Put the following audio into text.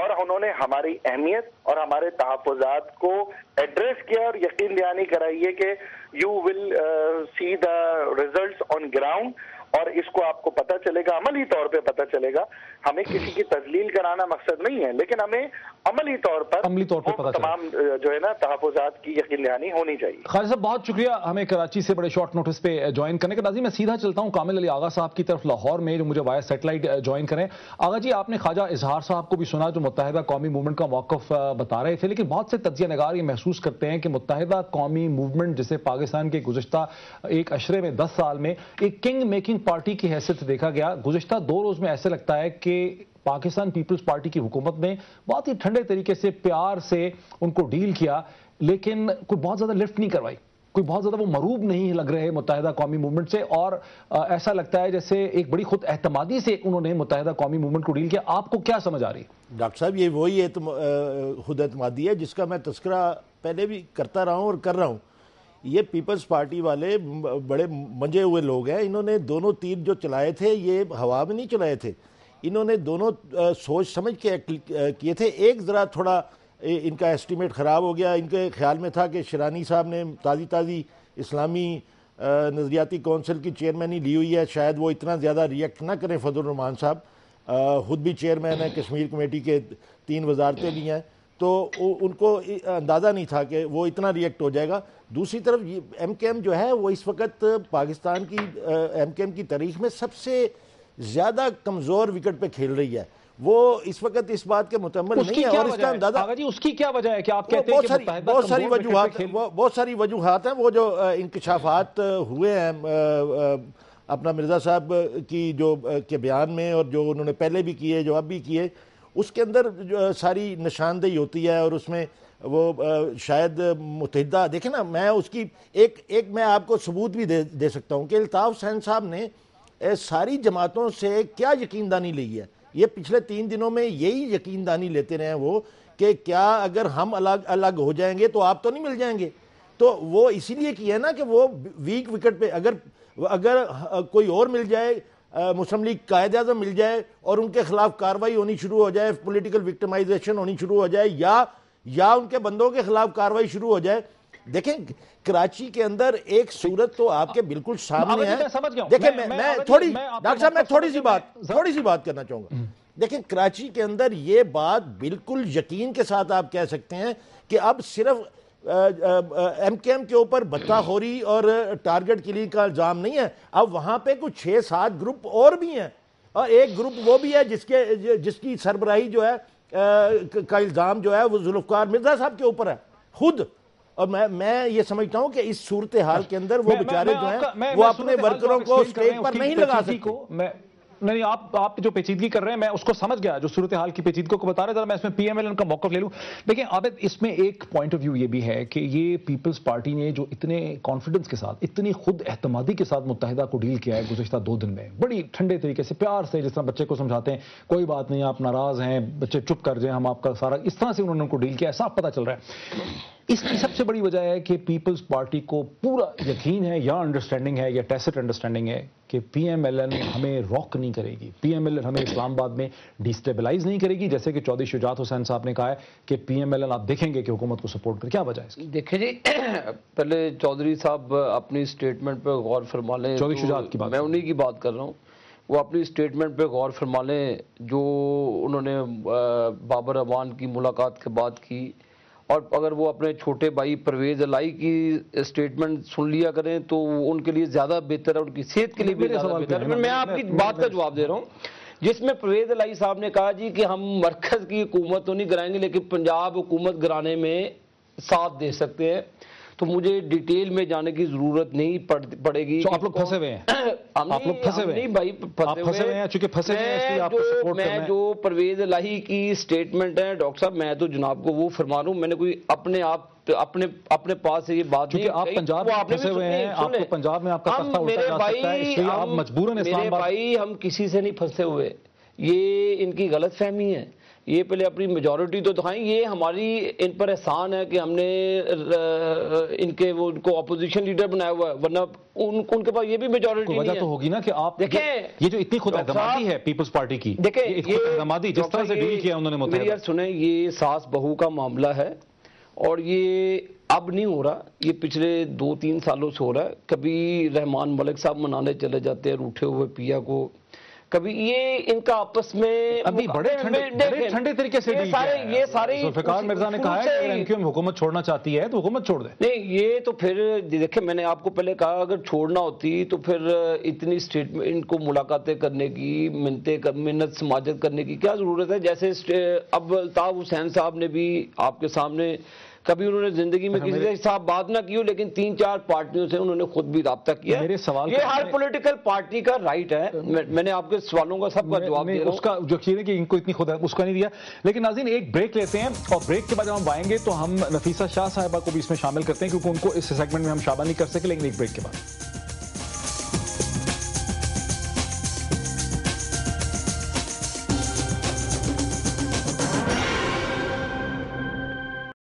اور انہوں نے ہماری اہمیت اور ہمارے تحفظات کو ایڈریس کیا اور یقین دہانی کرائی ہے کہ you will see the results on ground, اور اس کو آپ کو پتہ چلے گا، عملی طور پہ پتہ چلے گا. ہمیں کسی کی تذلیل کرانا مقصد نہیں ہے، لیکن ہمیں عملی طور پر تمام جو ہے نا تحفظات کی یقین دہانی ہونی چاہیے. خالد صاحب بہت شکریہ ہمیں کراچی سے بڑے شارٹ نوٹس پہ جوائن کرنے کا. ناظرین میں سیدھا چلتا ہوں کامل علی آغا صاحب کی طرف لاہور میں، جو مجھے وائر سیٹلائٹ جوائن کریں. آغا جی، آپ نے خواجہ اظہار صاحب کو بھی سنا جو متحدہ قومی موومنٹ کا موقف بتا رہے تھے، لیکن بہت سے تجزیہ نگار یہ محسوس کرتے ہیں کہ متحدہ قومی موومنٹ جسے پاکستان کے گزشتہ ایک عشرے میں 10 سال میں ایک کنگ میکنگ پارٹی کی حیثیت دیکھا گیا، گزشتہ 2 روز میں ایسے لگتا ہے کہ پاکستان پیپلز پارٹی کی حکومت نے بہت ہی ٹھنڈے طریقے سے پیار سے ان کو ڈیل کیا، لیکن کوئی بہت زیادہ لفٹ نہیں کروائی، کوئی بہت زیادہ وہ مروب نہیں لگ رہے متحدہ قومی موومنٹ سے، اور ایسا لگتا ہے جیسے ایک بڑی خود اعتمادی سے انہوں نے متحدہ قومی موومنٹ کو ڈیل کیا. آپ کو کیا سمجھ آ رہی ہے؟ ڈاکٹر صاحب، یہ وہی خود اعتمادی ہے جس کا میں تذکرہ پہلے بھی کرتا رہا ہوں اور کر رہا ہوں. یہ پیپلز پارٹی والے بڑے منجے ہوئے لوگ ہیں. انہوں نے دونوں تیر جو چلائے تھے یہ ہوا میں نہیں چلائے تھے، انہوں نے دونوں سوچ سمجھ کے کیے تھے. ایک ذرا تھوڑا ان کا ایسٹیمیٹ خراب ہو گیا. ان کے خیال میں تھا کہ شیرانی صاحب نے تازی اسلامی نظریاتی کونسل کی چیئرمینی لی ہوئی ہے، شاید وہ اتنا زیادہ ریئیکٹ نہ کریں. فضل الرحمان صاحب خود بھی چیئرمین ہیں، کشمیر کمیٹی کے 3 وزارتیں بھی ہیں، تو ان کو اندازہ نہیں تھا کہ وہ اتنا ریئیکٹ ہو جائے گا. دوسری طرف ایم کے ایم جو ہے وہ اس وقت پاکستان کی ایم کے ایم کی تاریخ میں سب سے زیادہ کمزور وکٹ پہ کھیل رہی ہے. وہ اس وقت اس بات کے متعمل نہیں ہے، اور اس کا اندازہ اس کی کیا وجہ ہے کہ آپ کہتے ہیں کہ بہت ساری وجوہات ہیں. وہ جو انکشافات ہوئے ہیں اپنا مرزا صاحب کی جو کے بیان میں، اور جو انہوں نے پہلے بھی کیے جو اب بھی کیے، اس کے اندر ساری نشاندہی ہوتی ہے. اور اس میں وہ شاید متحدہ دیکھیں نا، میں اس کی ایک میں آپ کو ثبوت بھی دے سکتا ہوں کہ الطاف حسین صاحب نے ساری جماعتوں سے کیا یقین دانی لی ہے. یہ پچھلے 3 دنوں میں یہی یقین دانی لیتے رہے وہ کہ کیا اگر ہم الگ ہو جائیں گے تو آپ تو نہیں مل جائیں گے. تو وہ اسی لیے کیا ہے نا کہ وہ ویک وکٹ پہ اگر کوئی اور مل جائے، مسلم لیگ قائد اعظم مل جائے اور ان کے خلاف کارروائی ہونی شروع ہو جائے، پولیٹیکل وکٹمائزیشن ہونی شروع ہو جائے، یا ان کے بندوں کے خلاف کارروائی شروع ہو جائے. دیکھیں کراچی کے اندر ایک صورت تو آپ کے بالکل سامنے ہے. دیکھیں میں ڈاکٹر صاحب میں تھوڑی سی بات کرنا چاہوں گا. دیکھیں کراچی کے اندر یہ بات بالکل یقین کے ساتھ آپ کہہ سکتے ہیں کہ اب صرف ایم کے ایم کے اوپر بتہ خوری اور ٹارگٹ کلنگ کا الزام نہیں ہے. اب وہاں پہ کچھ 6-7 گروپ اور بھی ہیں، اور ایک گروپ وہ بھی ہے جس کی سربراہی جو ہے کا الزام جو ہے وہ ذوالفقار مرزا صاحب کے اوپر ہے خود. اور میں یہ سمجھتا ہوں کہ اس صورتحال کے اندر وہ بیچارے جو ہیں وہ اپنے ورکروں کو اسٹیج پر نہیں لگا سکتے. نہیں، آپ جو پیچیدگی کر رہے ہیں میں اس کو سمجھ گیا، جو صورتحال کی پیچیدگی کو بتا رہے ہیں. ذرا میں اس میں پی ایم ایل این کا موقف لے لوں. دیکھیں عابد، اس میں ایک پوائنٹ آف ویو یہ بھی ہے کہ یہ پیپلز پارٹی نے جو اتنے کانفیڈنس کے ساتھ، اتنی خود اعتمادی کے ساتھ متحدہ کو ڈیل کیا ہے گزشتہ 2 دن میں، بڑی ٹھنڈے طریقے سے پیار سے، جس طرح بچے کو سمجھاتے ہیں کوئی بات نہیں آپ ناراض ہیں بچے چپ کر جائیں، ہم آپ کا سارا، اس طرح سے انہوں نے ان کو ڈیل کیا ہے، صاف پتہ چل رہا ہے. اس کی سب سے بڑی وجہ ہے کہ پیپلز پارٹی کو پورا یقین ہے یا انڈرسٹینڈنگ ہے یا ٹیسٹ انڈرسٹینڈنگ ہے کہ پی ایم ایل این ہمیں روک نہیں کرے گی، پی ایم ایل این ہمیں اسلام آباد میں ڈیسٹیبلائز نہیں کرے گی، جیسے کہ چودھری شجاعت حسین صاحب نے کہا ہے کہ پی ایم ایل این آپ دیکھیں گے کہ حکومت کو سپورٹ کر. کیا وجہ ہے اس کی؟ دیکھیں جی، پہلے چودھری صاحب اپنی سٹیٹمنٹ پہ غور فرما لیں. چودھری شجاعت کی بات، میں انہی کی بات کر رہا ہوں. وہ اپنی سٹیٹمنٹ پہ غور فرما لیں جو انہوں نے بابر اعوان کی ملاقات کے بعد کی، اور اگر وہ اپنے چھوٹے بھائی پرویز الہی کی سٹیٹمنٹ سن لیا کریں تو ان کے لیے زیادہ بہتر ہے، ان کی صحت کے لیے بھی زیادہ بہتر ہے. میں آپ کی بات کا جواب دے رہا ہوں جس میں پرویز الہی صاحب نے کہا جی کہ ہم مرکز کی حکومت تو نہیں کرائیں گے لیکن پنجاب حکومت گرانے میں ساتھ دے سکتے ہیں. تو مجھے ڈیٹیل میں جانے کی ضرورت نہیں پڑے گی. آپ لوگ پھنسے ہوئے ہیں، آپ لوگ پھنسے ہوئے ہیں بھائی، پھنسے ہوئے ہیں چونکہ پھنسے ہوئے ہیں اس لیے آپ کو سپورٹ کرنا ہے. میں جو پرویز الہی کی سٹیٹمنٹ ہے ڈاکٹر صاحب، میں تو جناب کو وہ فرما رہا ہوں، میں نے کوئی اپنے پاس سے یہ بات نہیں، آپ پنجاب میں پھنسے ہوئے ہیں، آپ کو پنجاب میں آپ کا تختہ الٹا جا سکتا ہے، اس لیے آپ مجبوراً اسلام آباد. میرے بھائی ہم کسی سے نہیں پھنسے ہوئے، یہ ان کی غلط فہمی ہے. یہ پہلے اپنی میجورٹی تو دکھائیں. یہ ہماری ان پر احسان ہے کہ ہم نے ان کے وہ ان کو اپوزیشن لیڈر بنایا ہوا ہے, ورنہ ان کے پاس یہ بھی میجورٹی نہیں ہے. وجہ تو ہوگی نا کہ آپ دیکھیں یہ جو اتنی خود اعتمادی ہے پیپلز پارٹی کی, دیکھیں یہ خود اعتمادی جس طرح سے ڈیل کیا انہوں نے میری متحدہ. یار سنیں, یہ ساس بہو کا معاملہ ہے اور یہ اب نہیں ہو رہا, یہ پچھلے 2-3 سالوں سے ہو رہا ہے. کبھی رحمان ملک صاحب منانے چلے جاتے ہیں روٹھے ہوئے پیا کو, کبھی یہ ان کا آپس میں ابھی بڑے ٹھنڈے طریقے سے یہ سارے ذوالفقار مرزا نے کہا ہے کہ اگر ایم کیو ایم حکومت چھوڑنا چاہتی ہے تو حکومت چھوڑ دے. نہیں, یہ تو پھر دیکھیں میں نے آپ کو پہلے کہا اگر چھوڑنا ہوتی تو پھر اتنی اسٹیٹمنٹ کو ملاقاتیں کرنے کی, منت سماجت کرنے کی کیا ضرورت ہے. جیسے اب الطاف حسین صاحب نے بھی آپ کے سامنے, کبھی انہوں نے زندگی میں کسی سے صاحب بات نہ کی ہو, لیکن 3-4 پارٹیوں سے انہوں نے خود بھی رابطہ کیا. میرے سوال یہ ہر پولیٹیکل پارٹی کا رائٹ ہے. میں نے آپ کے سوالوں کا سب کا جواب دے رہا ہوں. اس کا جو چیز ہے کہ ان کو اتنی خود اس کا نہیں دیا. لیکن ناظرین ایک بریک لیتے ہیں اور بریک کے بعد جب ہم آئیں گے تو ہم نفیسہ شاہ صاحبہ کو بھی اس میں شامل کرتے ہیں, کیونکہ ان کو اس سیگمنٹ میں ہم شامل نہیں کر سکے, لیکن ایک بریک کے بعد.